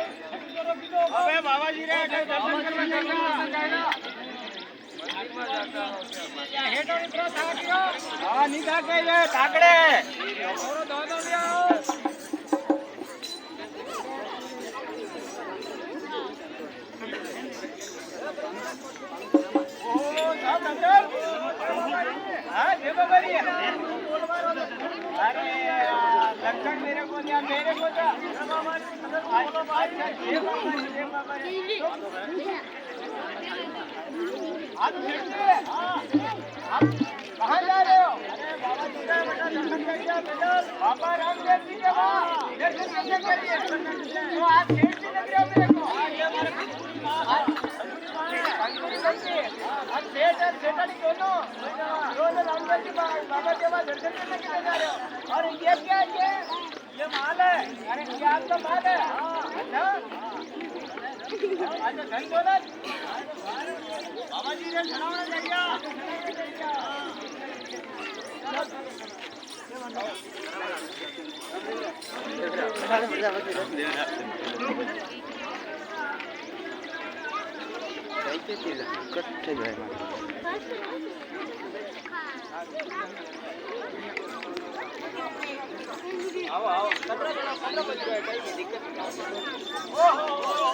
अबे बाबाजी रे दर्शन करना हेठो निकलो थाकियो हां नहीं थाके ये थाकड़े और दो लियो ओ सब अंदर हां जे बाबाजी अरे लक्षण मेरे को दिया मेरे को जा कहाँ जा रहे हो? अरे बाबा जी का बेटा दर्शन करिए बाबा रामदेव जी के वहाँ दर्शन करने के लिए तो आप सेठ जी लग रहे हो मेरे को रोज रामदेव जी बाबा के वहाँ दर्शन करने के लिए जा रहे हो और ये क्या है ये माल है अरे ये आपका माल है अच्छा अच्छा धन दौलत बाबा जी ने सुनाना चाहिए आओ आओ 15 बज गए कोई दिक्कत नहीं ओहो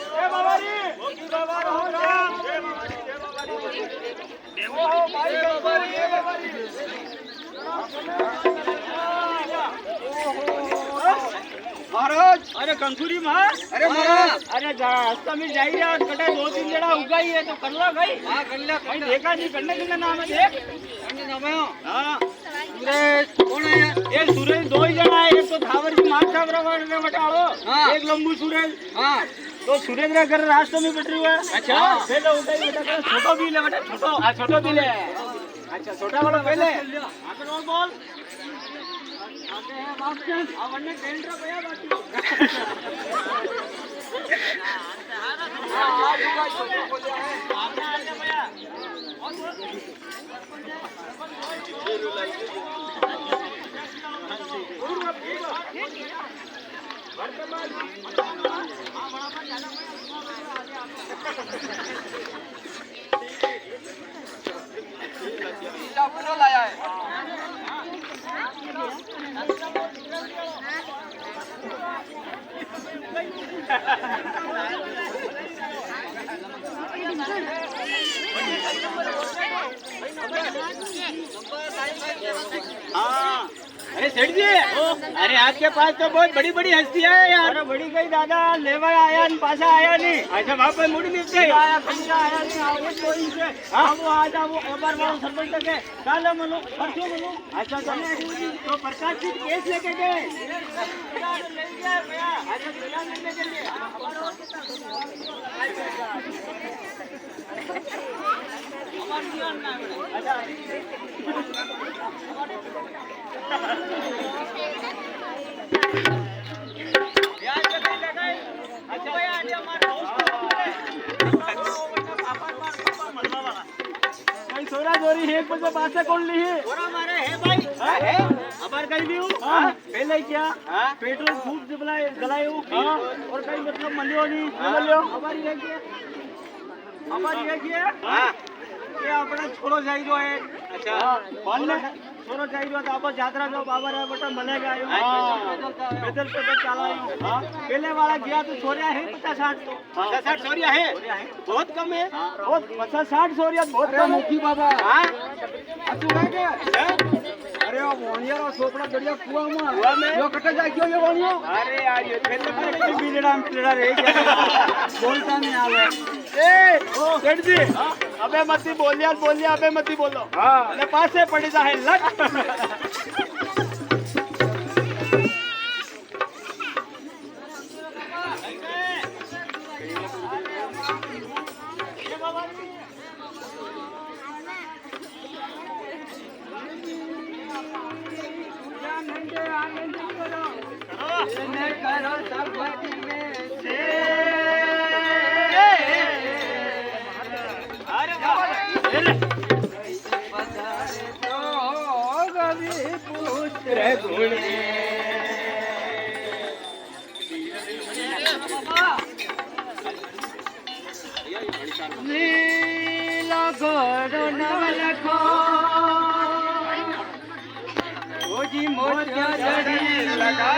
जय बाबा जी बाबा हो राम जय बाबा जी ओहो भाई बाबा जी जय बाबा जी महाराज अरे कंकुरी मां अरे महाराज अरे रास्ता में जाइए और कटा 2-3 जड़ा उगाई है तो कर लो भाई हां कर ले भाई देखा नहीं करने के नाम है देख करने नाम है हां सुरेश कौन है ये सुरेश दो ही जना है एक तो धावर जी मां साहब रे बटाड़ो एक लंबू सुरेश हां तो सुरेश रे घर रास्ते में बैठ रही है अच्छा पहले उठाई बेटा छोटो भी ले बेटा छोटो हां छोटो भी ले अच्छा छोटा वाला पहले आगे और बोल आगे है बाप आवने टेंट रे भैया बाकी हां दुका छोटो को जा है आपने आने भैया और किलो लाया है हाँ अरे सेठ जी अरे आपके पास तो बहुत बड़ी बड़ी हस्तियां है यार अरे बड़ी गई दादा लेवा आया नहीं पासा आया नहीं अच्छा वहाँ पे मुड़ी नहीं आया पैसा आया नहीं आगे कोई से हाँ वो आ जा वो अबर वाला सरपंच तक है काला मनो परसों मनो अच्छा तो प्रकाश जी केस लेके गए अच्छा सोरा जोरी है कुछ बात से कौन ली है ओरा मारे है भाई है अबार कहीं भी हूँ पहले क्या पेट्रोल खूब जलाए जलाए और कहीं मतलब मलियो नहीं मलियो अबार ये क्या ये अपना छोड़ो जाई जो है अच्छा कौन ले થોડો જઈ રહ્યો તો આપો જાત્રા નો બાબર હે બટા મને ગાયો પેદલ પેદલ ચાલાયો हां पहले वाला गया तो छोरिया है 50 60 तो 50 60 छोरिया है बहुत कम है बहुत 50 60 छोरिया बहुत कम मुखी बाबा हां तू है के अरे वो वणियारो सोपड़ा गड़िया कुआ में यो कटे जा गयो ये वणियो अरे यार ये पहले मारे बीजड़ा में पीड़ा रह गया बोलता नहीं आवे ए ओ सेठ जी अबे मती बोलिया अबे मती बोलो हां અને પાસે પડી જાય લટ करो सब में से अरे पधारे तो कभी पुत्र गुणे लीला गोरो नव लखो ओजी मोतिया जड़ी लगा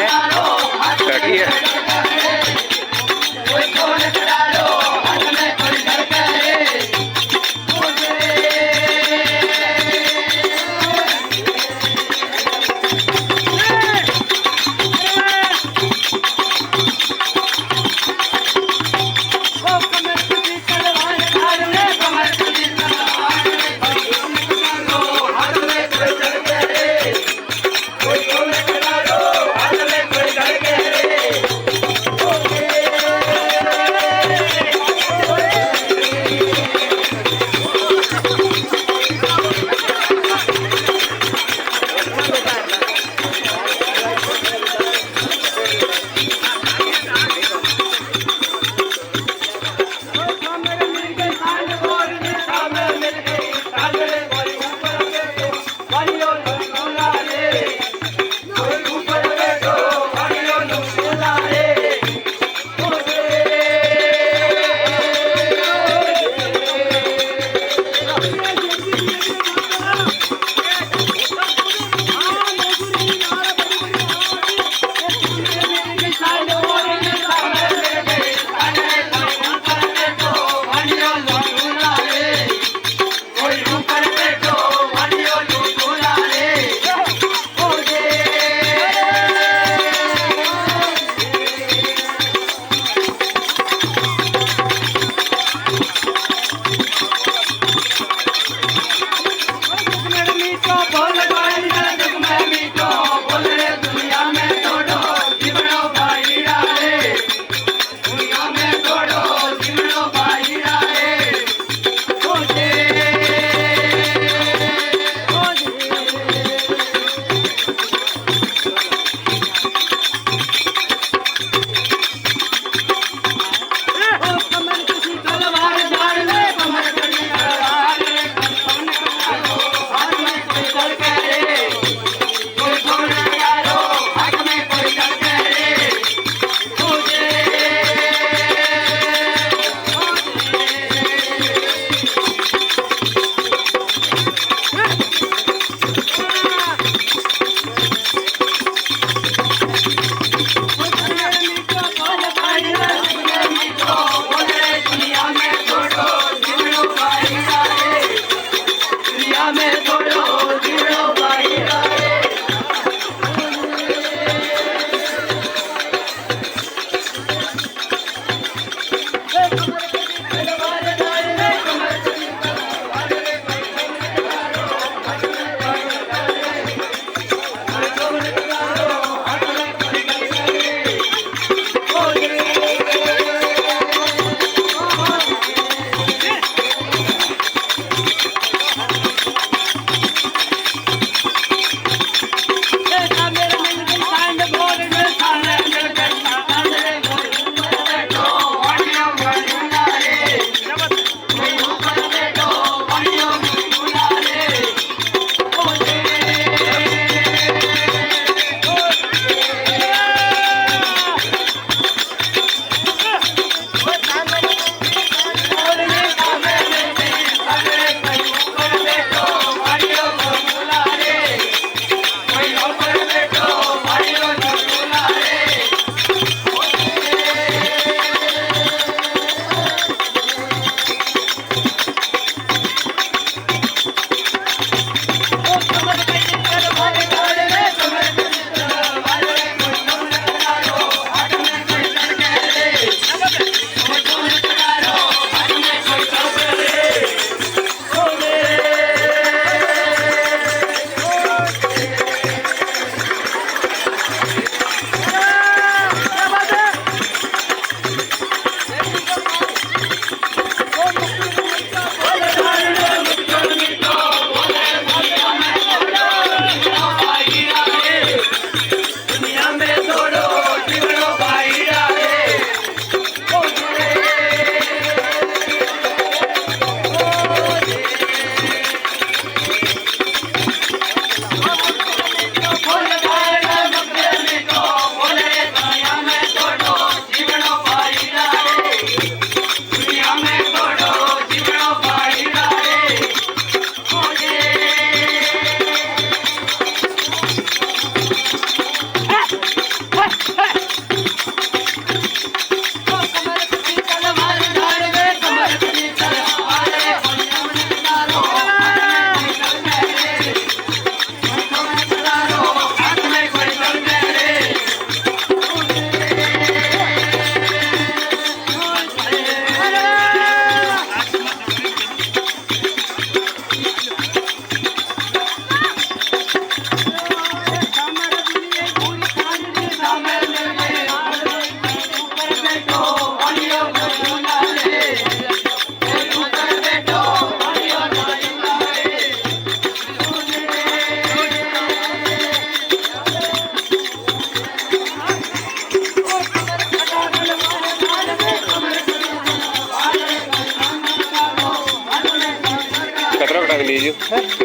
कटी है।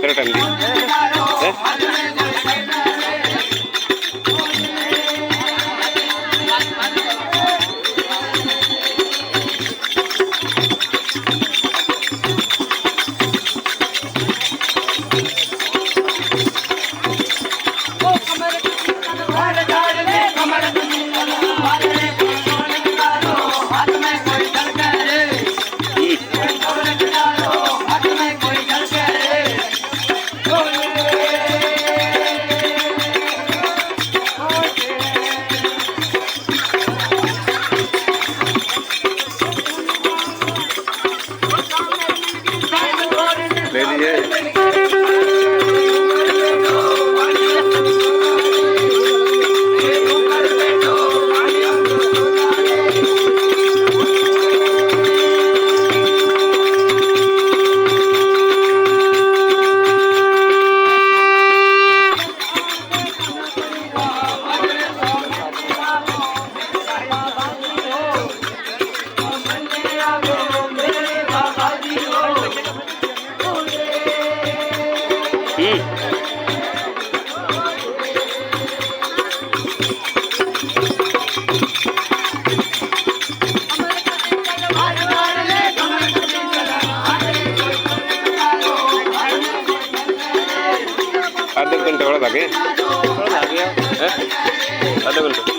कितना टाइम दी ले लीजिए। आधा घंटे थोड़ा लगे आधा घंटे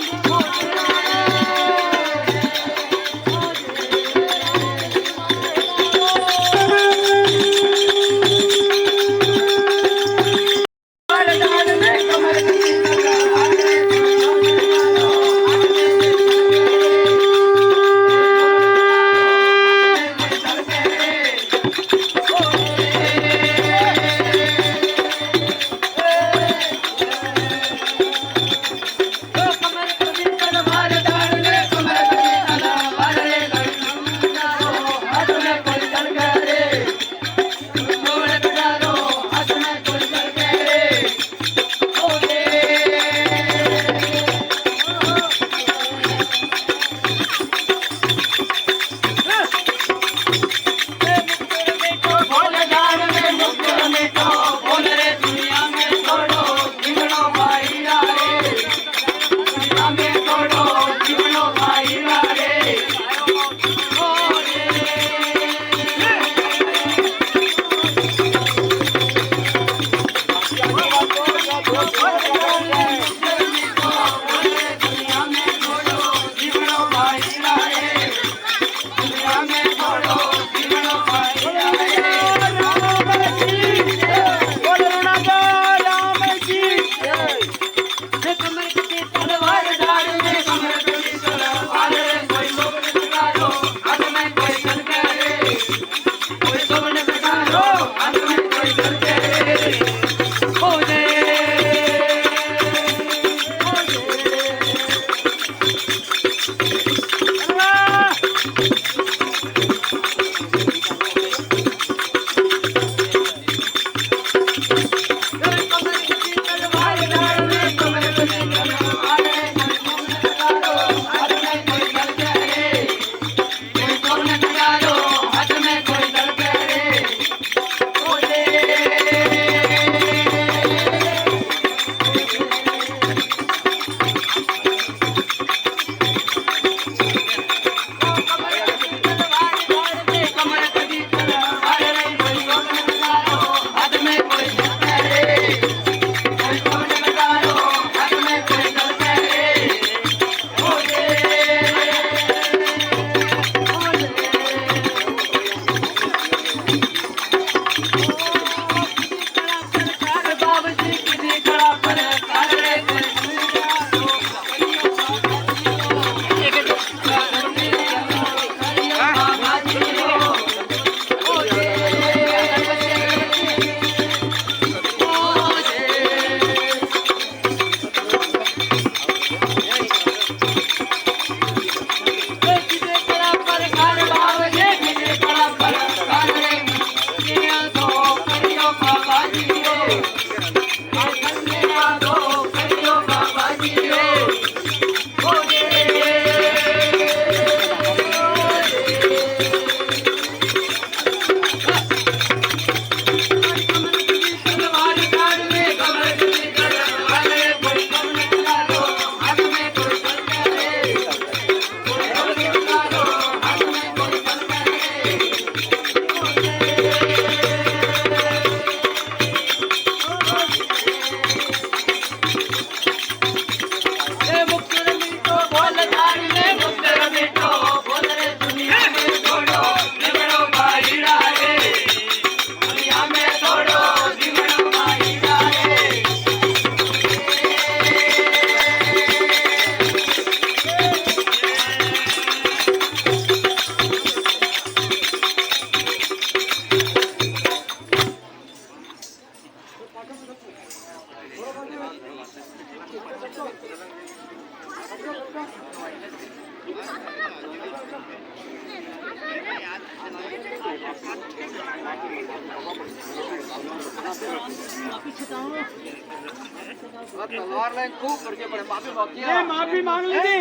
तलवार लाइन खूब करके पड़े माफी मांगी ये माफी मांग लीधी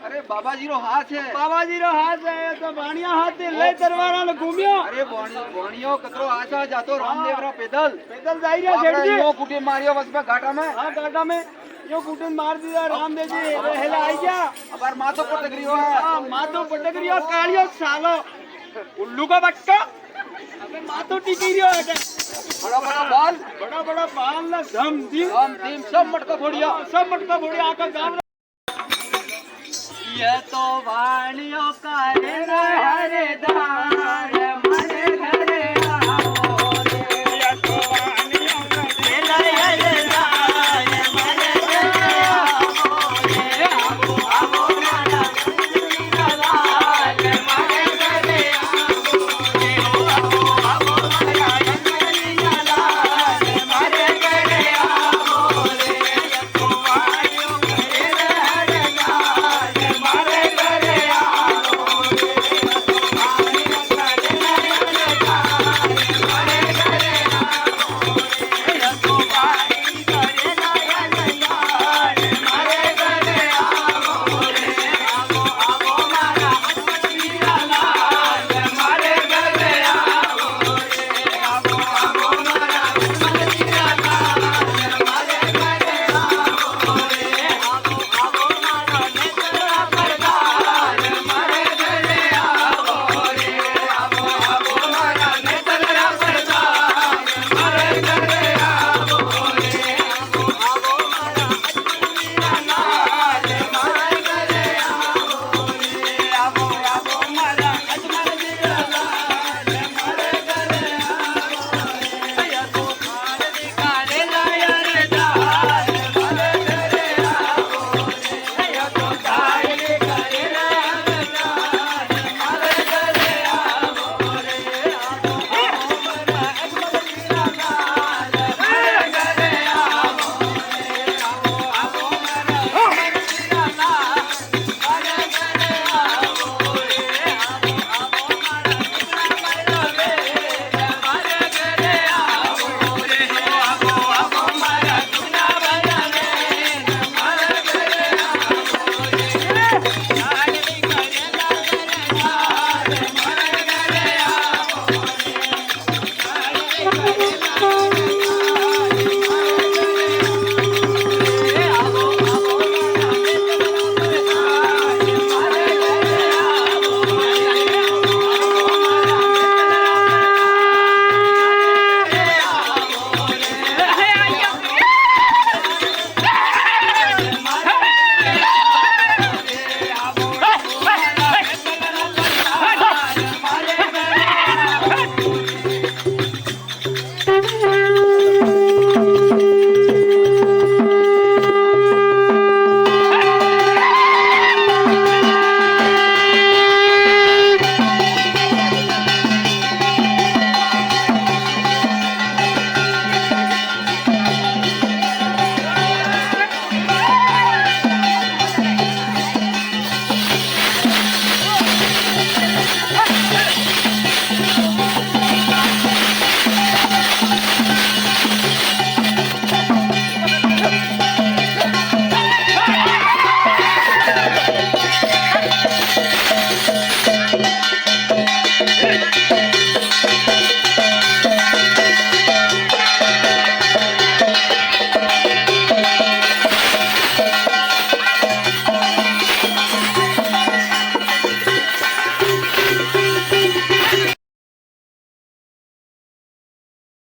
अरे बाबाजी रो हाथ है बाबाजी रो हाथ है तो बाणिया हाथ ले दरबारा ने घूमियो अरे बोणियो कतरो आशा जातो रामदेव रो पैदल पैदल जाई रहा सेठ जी यो कुटी मारियो बस में घाटा में हां गाटा में यो कुटुन मार दिया रामदेव जी हेला आई गया अबार माथो पटक रियो है हां माथो पटक रियो कालियो सालो उल्लू का बच्चा अबे माथो टिकी रियो है बड़ा बड़ा बाल ना धम दी हम टीम सब मटका फोड़िया आका गाँव ये तो वाणियों का रे हरे दान